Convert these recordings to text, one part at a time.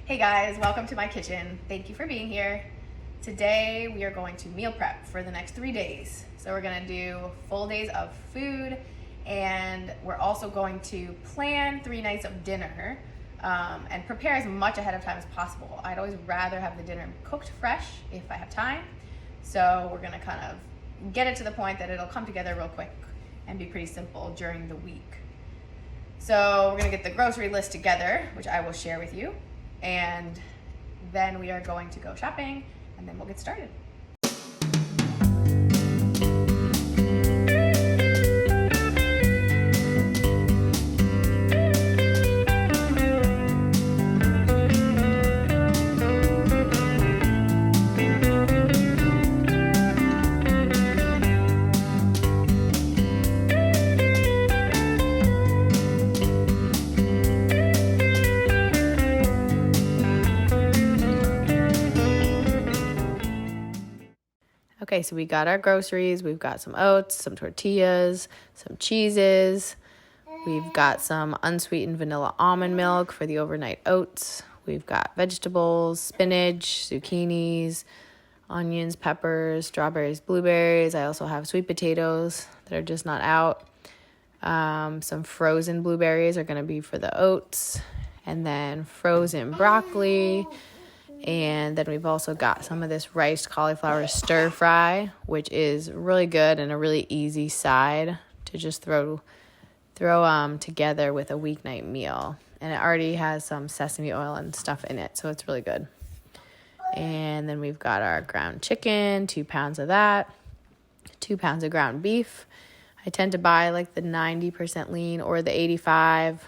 Hey guys, welcome to my kitchen. Thank you for being here. Today we are going to meal prep for the next 3 days. So we're gonna do full days of food, and we're also going to plan 3 nights of dinner and prepare as much ahead of time as possible. I'd always rather have the dinner cooked fresh if I have time. So we're gonna kind of get it to the point that it'll come together real quick and be pretty simple during the week. So we're gonna get the grocery list together, which I will share with you. And then we are going to go shopping, and then we'll get started. Okay, so we got our groceries. We've got some oats, some tortillas, some cheeses. We've got some unsweetened vanilla almond milk for the overnight oats. We've got vegetables, spinach, zucchinis, onions, peppers, strawberries, blueberries. I also have sweet potatoes that are just not out. Some frozen blueberries are going to be for the oats. And then frozen broccoli. And then we've also got some of this riced cauliflower stir fry, which is really good and a really easy side to just throw together with a weeknight meal. And it already has some sesame oil and stuff in it, so it's really good. And then we've got our ground chicken, 2 pounds of that, 2 pounds of ground beef. I tend to buy like the 90% lean or the 85.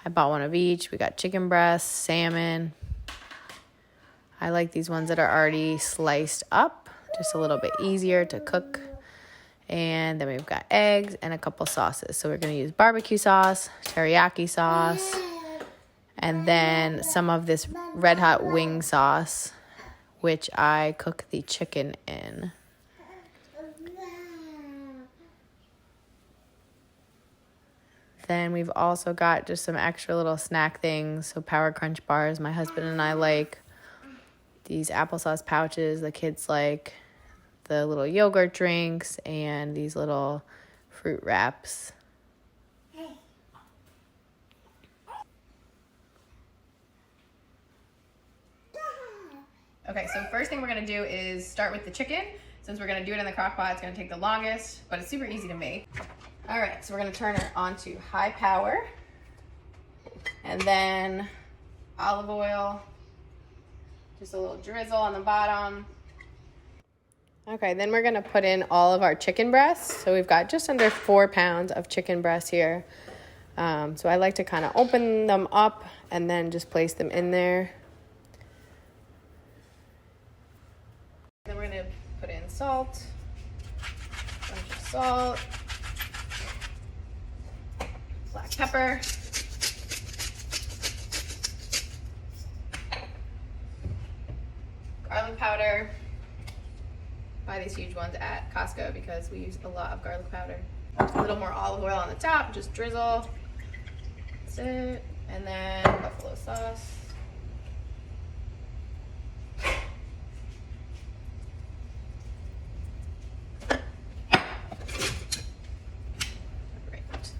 I bought one of each. We got chicken breasts, salmon. I like these ones that are already sliced up, just a little bit easier to cook. And then we've got eggs and a couple sauces. So we're going to use barbecue sauce, teriyaki sauce, and then some of this red hot wing sauce, which I cook the chicken in. Then we've also got just some extra little snack things. So Power Crunch bars, my husband and I like. These applesauce pouches, the kids like, the little yogurt drinks, and these little fruit wraps. Okay, so first thing we're gonna do is start with the chicken. Since we're gonna do it in the crock pot, it's gonna take the longest, but it's super easy to make. All right, so we're gonna turn it on to high power, and then olive oil. Just a little drizzle on the bottom. Okay, then we're gonna put in all of our chicken breasts. So we've got just under 4 pounds of chicken breasts here. So I like to kind of open them up and then just place them in there. Then we're gonna put in salt, a bunch of salt, black pepper, garlic powder. Buy these huge ones at Costco because we use a lot of garlic powder. A little more olive oil on the top, just drizzle. That's it. And then buffalo sauce. Alright,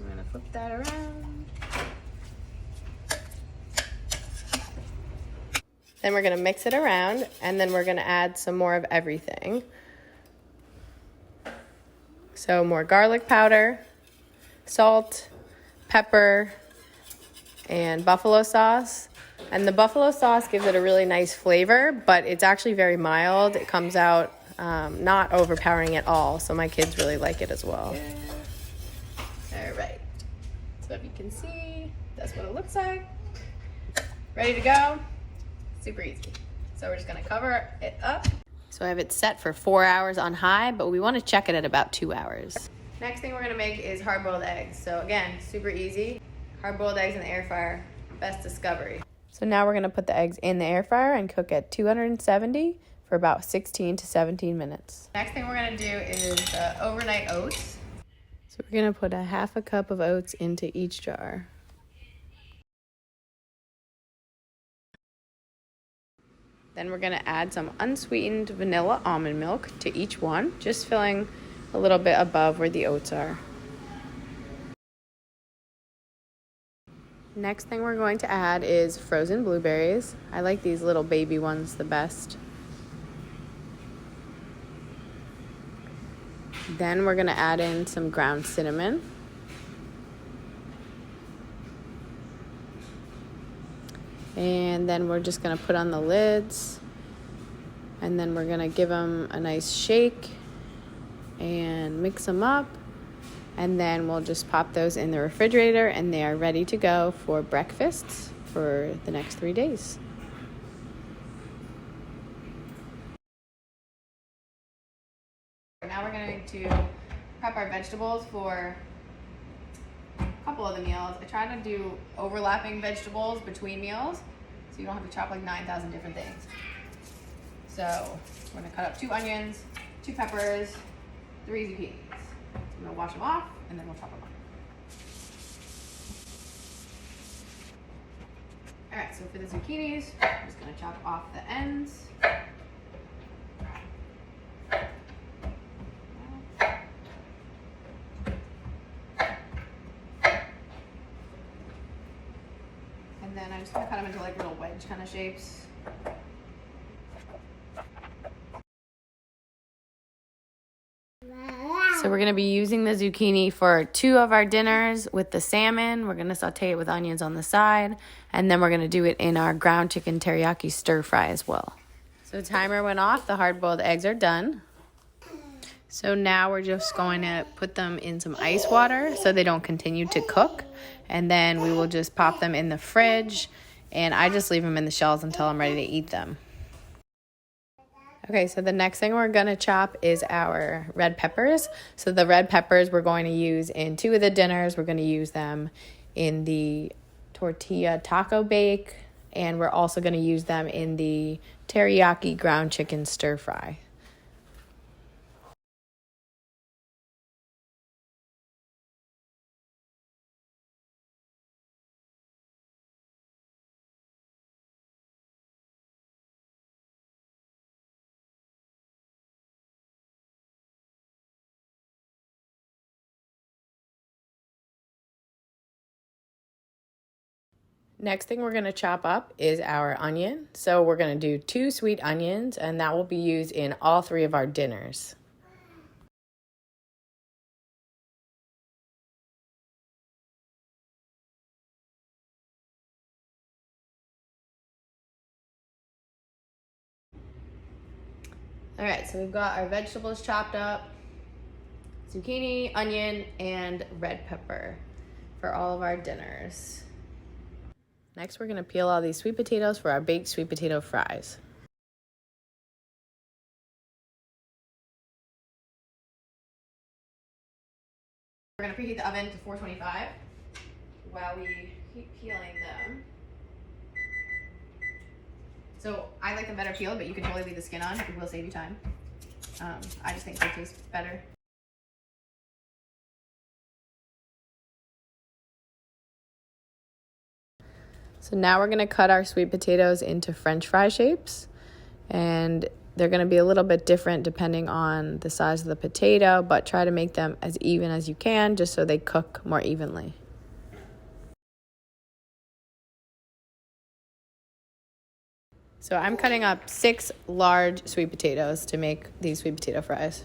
I'm gonna flip that around. Then we're going to mix it around, and then we're going to add some more of everything. So more garlic powder, salt, pepper, and buffalo sauce. And the buffalo sauce gives it a really nice flavor, but it's actually very mild. It comes out not overpowering at all, so my kids really like it as well. All right, so if you can see, that's what it looks like. Ready to go? Super easy. So we're just gonna cover it up. So I have it set for 4 hours on high, but we wanna check it at about 2 hours. Next thing we're gonna make is hard-boiled eggs. So again, super easy. Hard-boiled eggs in the air fryer, best discovery. So now we're gonna put the eggs in the air fryer and cook at 270 for about 16 to 17 minutes. Next thing we're gonna do is overnight oats. So we're gonna put a half a cup of oats into each jar. Then we're gonna add some unsweetened vanilla almond milk to each one, just filling a little bit above where the oats are. Next thing we're going to add is frozen blueberries. I like these little baby ones the best. Then we're gonna add in some ground cinnamon. And then we're just gonna put on the lids. And then we're gonna give them a nice shake and mix them up. And then we'll just pop those in the refrigerator and they are ready to go for breakfast for the next 3 days. Now we're going to prep our vegetables for a couple of the meals. I try to do overlapping vegetables between meals so you don't have to chop like 9,000 different things. So we're going to cut up 2 onions, 2 peppers, 3 zucchinis. I'm gonna wash them off and then we'll chop them up. All right, so for the zucchinis, I'm just gonna chop off the ends. And then I'm just gonna cut them into like little wedge kind of shapes. So we're gonna be using the zucchini for 2 of our dinners with the salmon. We're gonna saute it with onions on the side, and then we're gonna do it in our ground chicken teriyaki stir fry as well. So timer went off, the hard-boiled eggs are done. So now we're just going to put them in some ice water so they don't continue to cook. And then we will just pop them in the fridge, and I just leave them in the shells until I'm ready to eat them. Okay, so the next thing we're gonna chop is our red peppers. So the red peppers we're going to use in 2 of the dinners. We're gonna use them in the tortilla taco bake, and we're also gonna use them in the teriyaki ground chicken stir fry. Next thing we're going to chop up is our onion. So we're going to do 2 sweet onions, and that will be used in all 3 of our dinners. All right, so we've got our vegetables chopped up, zucchini, onion, and red pepper for all of our dinners. Next, we're gonna peel all these sweet potatoes for our baked sweet potato fries. We're gonna preheat the oven to 425 while we keep peeling them. So I like them better peeled, but you can totally leave the skin on. It will save you time. I just think they taste better. So now we're gonna cut our sweet potatoes into French fry shapes, and they're gonna be a little bit different depending on the size of the potato, but try to make them as even as you can just so they cook more evenly. So I'm cutting up 6 large sweet potatoes to make these sweet potato fries.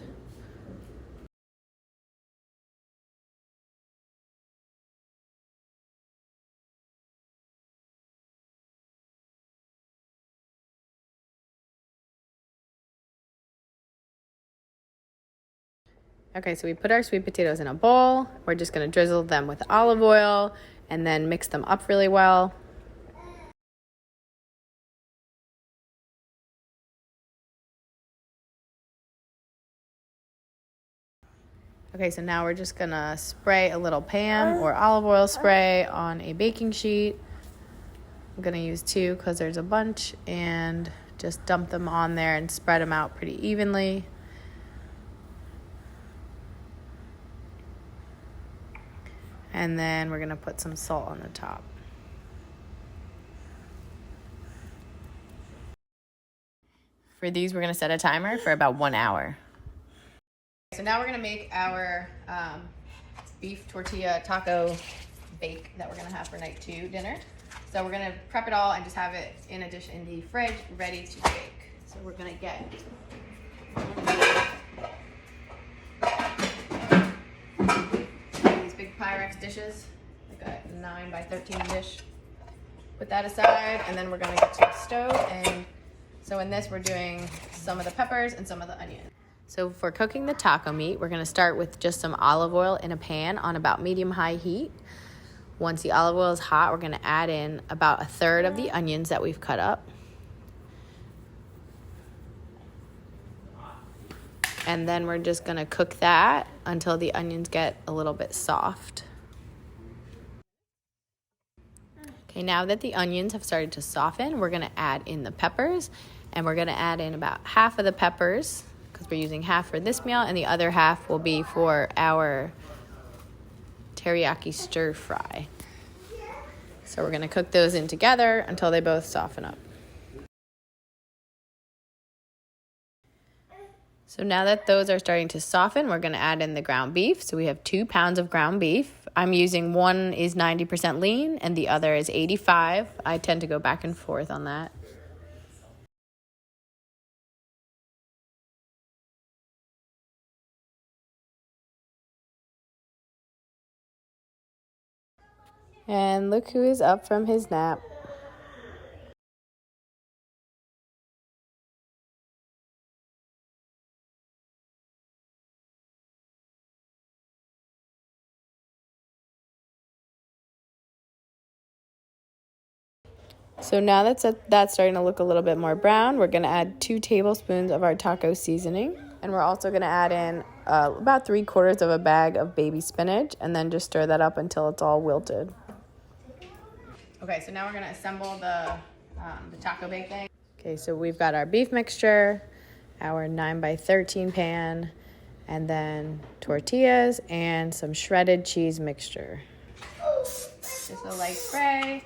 Okay, so we put our sweet potatoes in a bowl. We're just gonna drizzle them with olive oil and then mix them up really well. Okay, so now we're just gonna spray a little Pam or olive oil spray on a baking sheet. I'm gonna use 2 because there's a bunch, and just dump them on there and spread them out pretty evenly. And then we're gonna put some salt on the top. For these, we're gonna set a timer for about 1 hour. So now we're gonna make our beef tortilla taco bake that we're gonna have for night 2 dinner. So we're gonna prep it all and just have it in a dish in the fridge ready to bake. So we're gonna get these big Pyrex dishes, like a 9 by 13 dish. Put that aside, and then we're gonna get to the stove. And so in this, we're doing some of the peppers and some of the onions. So for cooking the taco meat, we're gonna start with just some olive oil in a pan on about medium-high heat. Once the olive oil is hot, we're gonna add in about 1/3 of the onions that we've cut up. And then we're just gonna cook that until the onions get a little bit soft. Okay, now that the onions have started to soften, we're gonna add in the peppers, and we're gonna add in about half of the peppers because we're using half for this meal, and the other half will be for our teriyaki stir fry. So we're gonna cook those in together until they both soften up. So now that those are starting to soften, we're gonna add in the ground beef. So we have 2 pounds of ground beef. I'm using one is 90% lean and the other is 85. I tend to go back and forth on that. And look who is up from his nap. So now that's starting to look a little bit more brown, we're gonna add 2 tablespoons of our taco seasoning. And we're also gonna add in about 3/4 of a bag of baby spinach, and then just stir that up until it's all wilted. Okay, so now we're gonna assemble the taco bake thing. Okay, so we've got our beef mixture, our 9 by 13 pan, and then tortillas and some shredded cheese mixture. Just a light spray.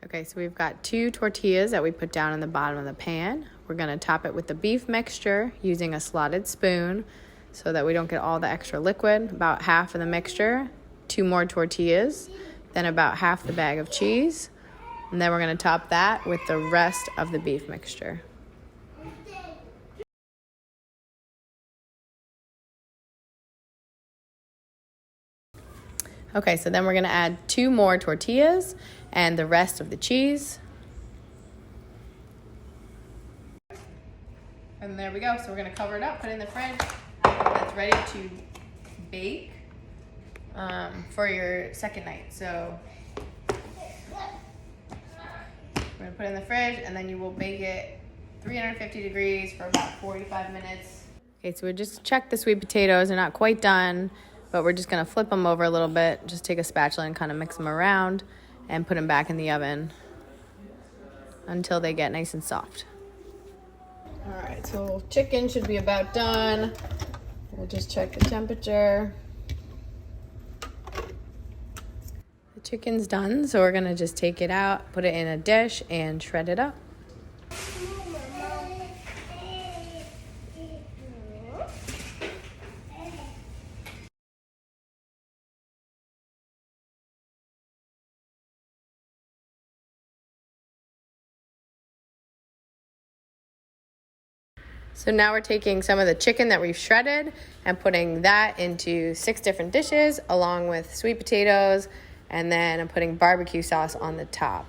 Okay, so we've got 2 tortillas that we put down in the bottom of the pan. We're gonna top it with the beef mixture using a slotted spoon so that we don't get all the extra liquid. About half of the mixture, 2 more tortillas, then about half the bag of cheese. And then we're gonna top that with the rest of the beef mixture. Okay, so then we're gonna add 2 more tortillas and the rest of the cheese. And there we go. So we're gonna cover it up, put it in the fridge. That's ready to bake for your second night. So we're gonna put it in the fridge, and then you will bake it 350 degrees for about 45 minutes. Okay, so we just checked the sweet potatoes. They're not quite done, but we're just gonna flip them over a little bit. Just take a spatula and kind of mix them around and put them back in the oven until they get nice and soft. All right, so chicken should be about done. We'll just check the temperature. The chicken's done, so we're gonna just take it out, put it in a dish, and shred it up. So now we're taking some of the chicken that we've shredded and putting that into 6 different dishes along with sweet potatoes, and then I'm putting barbecue sauce on the top.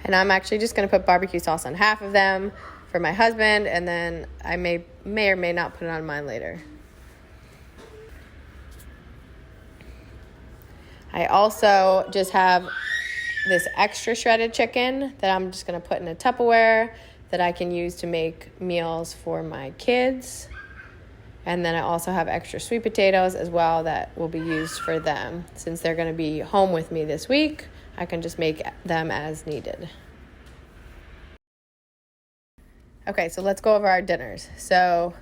And I'm actually just gonna put barbecue sauce on half of them for my husband, and then I may or may not put it on mine later. I also just have this extra shredded chicken that I'm just gonna put in a Tupperware that I can use to make meals for my kids. And then I also have extra sweet potatoes as well that will be used for them. Since they're gonna be home with me this week, I can just make them as needed. Okay, so let's go over our dinners. So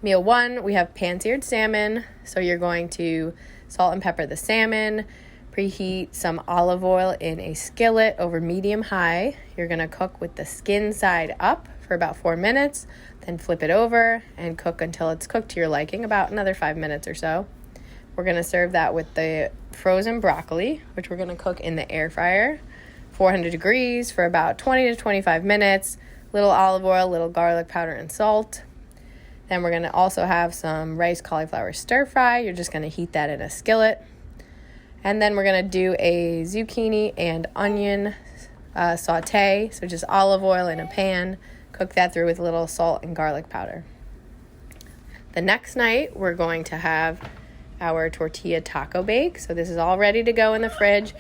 meal 1, we have pan-seared salmon. So you're going to salt and pepper the salmon, Preheat some olive oil in a skillet over medium-high. You're gonna cook with the skin side up for about 4 minutes, then flip it over and cook until it's cooked to your liking, about another 5 minutes or so. We're gonna serve that with the frozen broccoli, which we're gonna cook in the air fryer, 400 degrees for about 20 to 25 minutes, little olive oil, little garlic powder and salt. Then we're gonna also have some rice cauliflower stir fry. You're just gonna heat that in a skillet. And then we're gonna do a zucchini and onion saute, so just olive oil in a pan. Cook that through with a little salt and garlic powder. The next night, we're going to have our tortilla taco bake. So this is all ready to go in the fridge.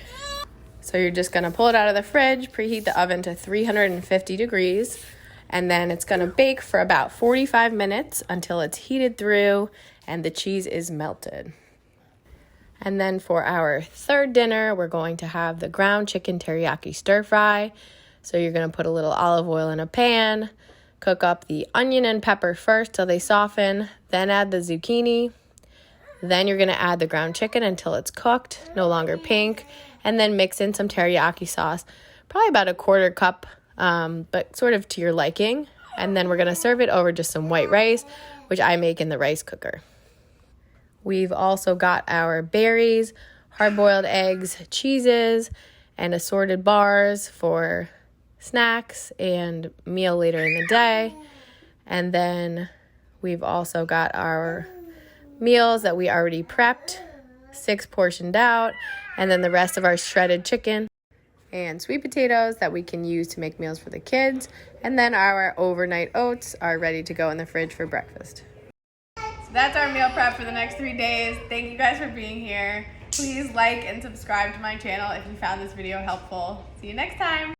So you're just gonna pull it out of the fridge, preheat the oven to 350 degrees, and then it's gonna bake for about 45 minutes until it's heated through and the cheese is melted. And then for our third dinner, we're going to have the ground chicken teriyaki stir fry. So you're gonna put a little olive oil in a pan, cook up the onion and pepper first till they soften, then add the zucchini. Then you're gonna add the ground chicken until it's cooked, no longer pink, and then mix in some teriyaki sauce, probably about a quarter cup, but sort of to your liking. And then we're gonna serve it over just some white rice, which I make in the rice cooker. We've also got our berries, hard-boiled eggs, cheeses, and assorted bars for snacks and meal later in the day. And then we've also got our meals that we already prepped, 6 portioned out, and then the rest of our shredded chicken and sweet potatoes that we can use to make meals for the kids. And then our overnight oats are ready to go in the fridge for breakfast. That's our meal prep for the next 3 days. Thank you guys for being here. Please like and subscribe to my channel if you found this video helpful. See you next time.